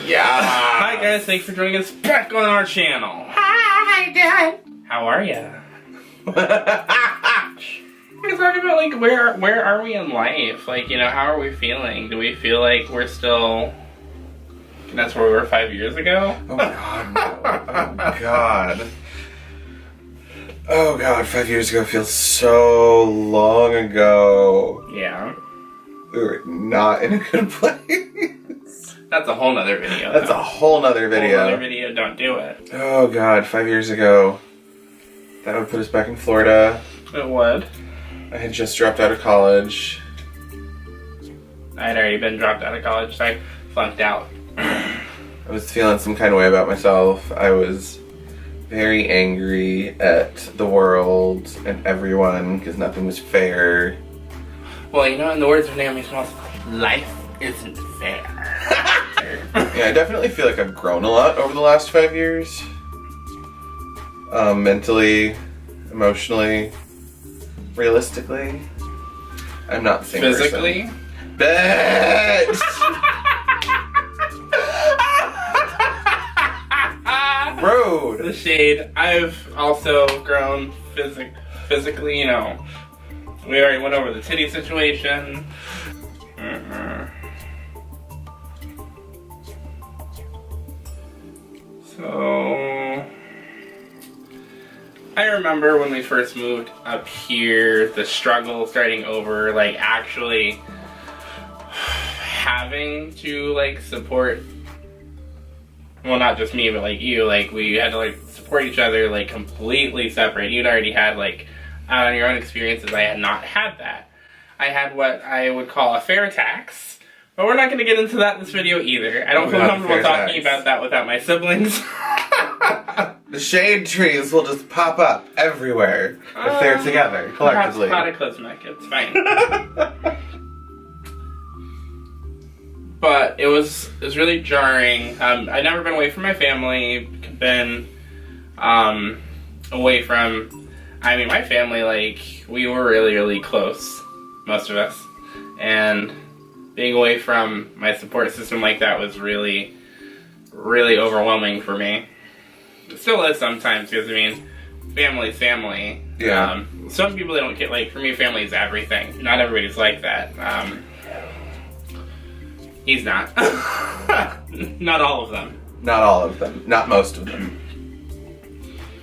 Yeah. Hi guys, thanks for joining us back on our channel. Hi, Dad. How are ya? We're talking about like where are we in life? Like, you know, how are we feeling? Do we feel like we're still that's where we were 5 years ago? Oh God. No. Oh God. Oh God, 5 years ago feels so long ago. Yeah. We were not in a good place. That's a whole nother video. That's a whole nother video. Whole nother video, don't do it. Oh God, 5 years ago. That would put us back in Florida. It would. I had just dropped out of college. I had already been dropped out of college, so I flunked out. I was feeling some kind of way about myself. I was very angry at the world and everyone because nothing was fair. Well, you know, in the words of Naomi Smalls, life isn't fair. Yeah, I definitely feel like I've grown a lot over the last 5 years. Mentally, emotionally, realistically. I'm not the same Physically? person. Bitch! Road! The shade. I've also grown physically, you know. We already went over the titty situation. So, I remember when we first moved up here, the struggle starting over, like, actually having to, like, support, well, not just me, but, like, you, like, we had to, like, support each other, like, completely separate. You'd already had, like, out on your own experiences, I had not had that. I had what I would call a fair tax, but we're not going to get into that in this video either. I don't feel comfortable talking about that without my siblings. The shade trees will just pop up everywhere if they're together, collectively. Perhaps cataclysmic, it's fine. But it was really jarring. I'd never been away from my family, been away from, I mean, my family, like, we were really, really close, most of us. And being away from my support system like that was really, really overwhelming for me. It still is sometimes, because, I mean, family's family. Yeah. Some people, they don't get, like, for me, family is everything. Not everybody's like that. He's not. Not all of them. Not all of them. Not most of them.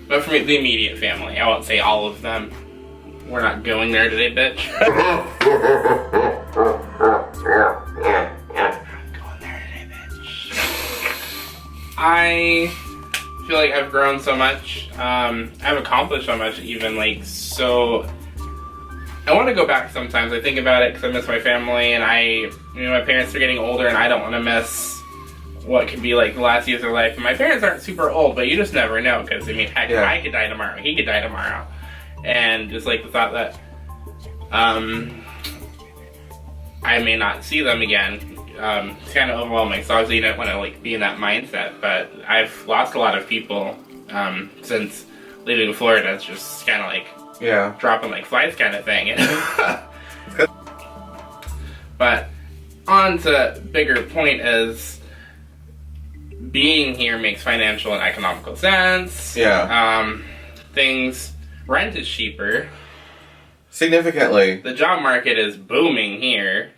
But for me, the immediate family. I won't say all of them. We're not going there today, bitch. I feel like I've grown so much. I've accomplished so much, even, like, so... I want to go back sometimes. I think about it because I miss my family, and my parents are getting older, and I don't want to miss what could be, like, the last years of their life. And my parents aren't super old, but you just never know, because, I mean, heck, yeah. I could die tomorrow, he could die tomorrow. And just, like, the thought that, I may not see them again, it's kind of overwhelming. So obviously you don't want to, like, be in that mindset, but I've lost a lot of people, since leaving Florida. It's just kind of, like, yeah, dropping like flies kind of thing. But on to bigger point is being here makes financial and economical sense. Yeah. Rent is cheaper. Significantly. The job market is booming here.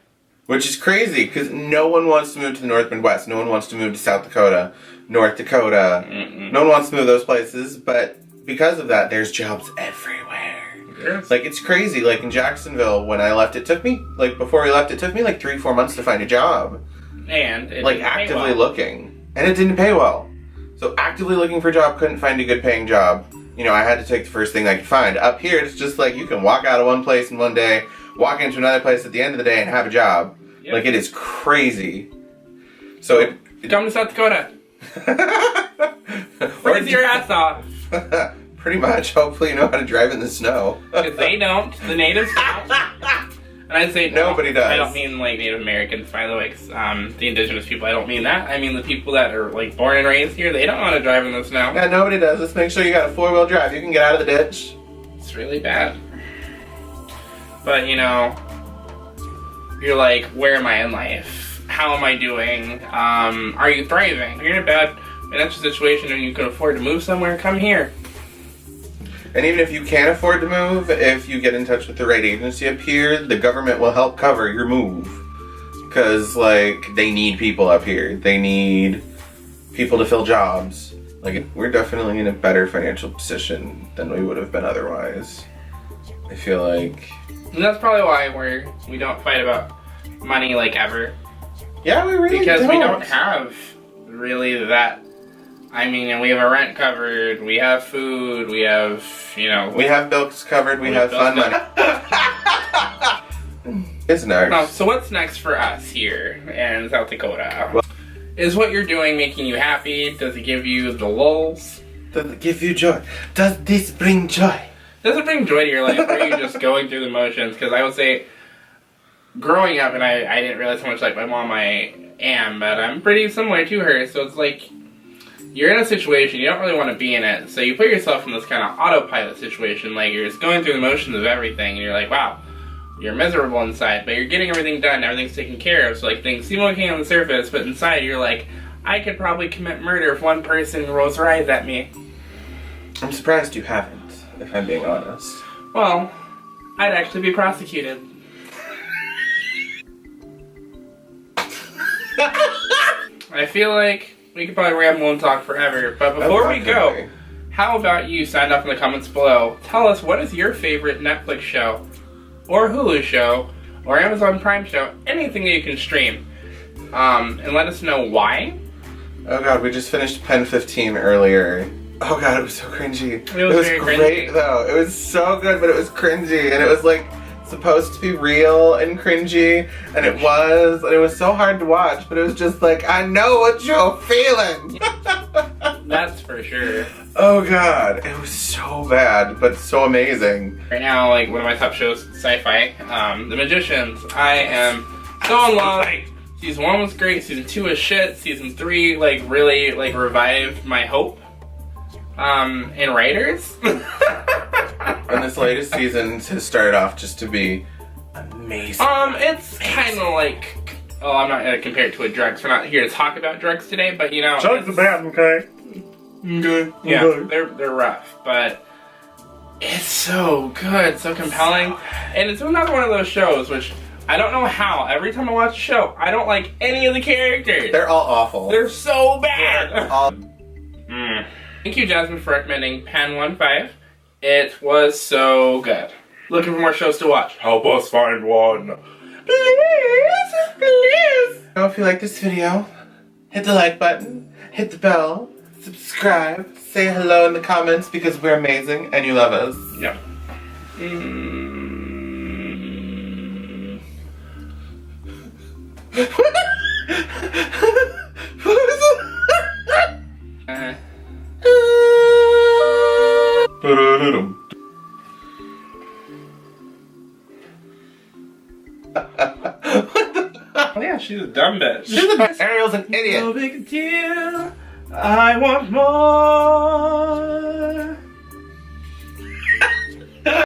Which is crazy, because no one wants to move to the North Midwest. No one wants to move to South Dakota, North Dakota. No one wants to move those places, but because of that, there's jobs everywhere. Yes. Like, it's crazy. Like, in Jacksonville, when I left, it took me, like, before we left, it took me, like, 3-4 months to find a job. And it like, didn't pay actively well. looking. And it didn't pay well. So, actively looking for a job, couldn't find a good paying job. You know, I had to take the first thing I could find. Up here, it's just like, you can walk out of one place in one day, walk into another place at the end of the day, and have a job. Yep. Like, it is crazy. So, it Come to South Dakota. Freeze your ass off. Pretty much. Hopefully you know how to drive in the snow. Because they don't. The natives don't. And I'd say no, Nobody does. I don't mean, like, Native Americans, by the way, 'cause, the indigenous people, I don't mean that. I mean the people that are, like, born and raised here, they don't want to drive in the snow. Yeah, nobody does. Let's make sure you got a 4-wheel drive. You can get out of the ditch. It's really bad. But, you know, you're like, where am I in life? how am I doing? Are you thriving? If you're in a bad financial situation and you can afford to move somewhere, come here. And even if you can't afford to move, if you get in touch with the right agency up here, the government will help cover your move. Because, like, they need people up here. They need people to fill jobs. Like, we're definitely in a better financial position than we would have been otherwise. I feel like... And that's probably why we don't fight about money, like, ever. Yeah, we really because don't. we don't have really that. I mean, and we have our rent covered, we have food, we have, you know... We have bills covered, we have fun money. It's next. So what's next for us here in South Dakota? Is what you're doing making you happy? Does it give you the lulls? Does it give you joy? Does this bring joy? Does it bring joy to your life, or are you just going through the motions? Because I would say, growing up, and I didn't realize how much like my mom I am, but I'm pretty similar to her, so it's like, you're in a situation, you don't really want to be in it, so you put yourself in this kind of autopilot situation, like you're just going through the motions of everything, and you're like, wow, you're miserable inside, but you're getting everything done, everything's taken care of, so like things seem okay on the surface, but inside you're like, I could probably commit murder if one person rolls their eyes at me. I'm surprised you haven't, if I'm being honest. Well, I'd actually be prosecuted. I feel like we could probably ramble and talk forever, but before we go, how about you sign up in the comments below? Tell us, what is your favorite Netflix show, or Hulu show, or Amazon Prime show, anything that you can stream, and let us know why. Oh god, we just finished Pen 15 earlier. Oh god, it was so cringy. It was great cringy. though. It was so good, but it was cringy, and it was like supposed to be real and cringy, and it was so hard to watch, but it was just like, I know what you're feeling. That's for sure. Oh god, it was so bad, but so amazing. Right now, like, one of my top shows, sci-fi, The Magicians. I am so in love. Season 1 was great, Season 2 was shit, Season 3, like, really, like, revived my hope in writers. And this latest season has started off just to be amazing. It's kind of like, oh, I'm not going to compare it to a drug, so we're not here to talk about drugs today, but, you know. Drugs are bad, okay? Good. Yeah, Okay. they're rough, but it's so good, so compelling. And it's another one of those shows which I don't know how, every time I watch a show, I don't like any of the characters. They're all awful. They're so bad. They're all... Thank you, Jasmine, for recommending Pen 15. It was so good. Looking for more shows to watch? Help us find one. Please, please. If you like this video, hit the like button, hit the bell, subscribe, say hello in the comments because we're amazing and you love us. Yep. Oh yeah, she's a dumb bitch. Ariel's an idiot. No big deal. I want more.